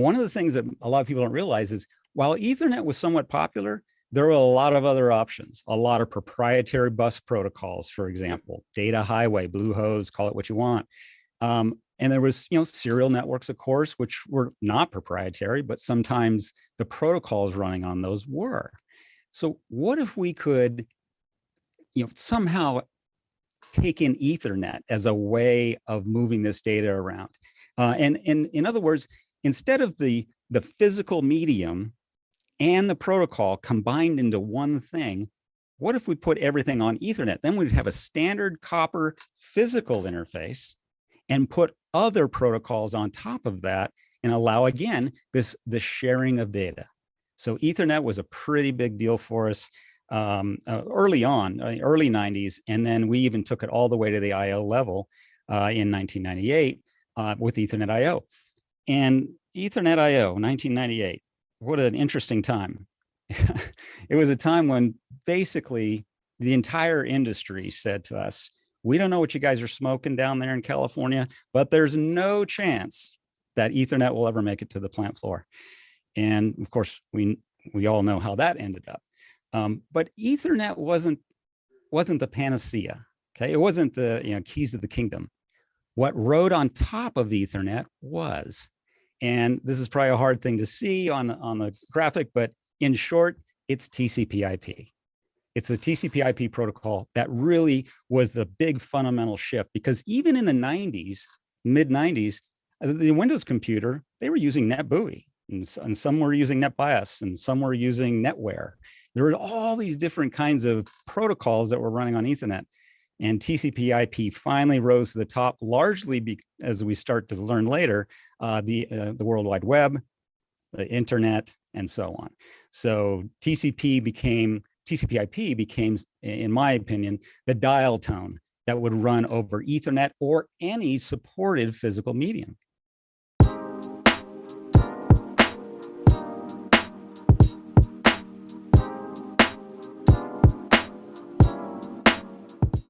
one of the things that a lot of people don't realize is while Ethernet was somewhat popular, there were a lot of other options, a lot of proprietary bus protocols, for example, data highway, Bluehost, call it what you want. And there was, serial networks, of course, which were not proprietary, but sometimes the protocols running on those were. So what if we could, somehow take in Ethernet as a way of moving this data around? And in other words, instead of the physical medium and the protocol combined into one thing, what if we put everything on Ethernet? Then we'd have a standard copper physical interface and put other protocols on top of that and allow, again, the sharing of data. So Ethernet was a pretty big deal for us early on, early 90s. And then we even took it all the way to the IO level in 1998 with Ethernet IO. And Ethernet IO, 1998, what an interesting time. It was a time when basically the entire industry said to us, we don't know what you guys are smoking down there in California, but there's no chance that Ethernet will ever make it to the plant floor. And of course, we all know how that ended up. But Ethernet wasn't the panacea. Okay, it wasn't the keys to the kingdom. What rode on top of Ethernet was, and this is probably a hard thing to see on the graphic, but in short, it's TCP/IP. It's the TCP/IP protocol that really was the big fundamental shift, because even in the 90s, mid 90s, the Windows computer, they were using NetBEUI, and some were using NetBIOS, and some were using NetWare. There were all these different kinds of protocols that were running on Ethernet. And TCP/IP finally rose to the top, largely as we start to learn later, the World Wide Web, the internet, and so on. So TCP/IP became, in my opinion, the dial tone that would run over Ethernet or any supported physical medium.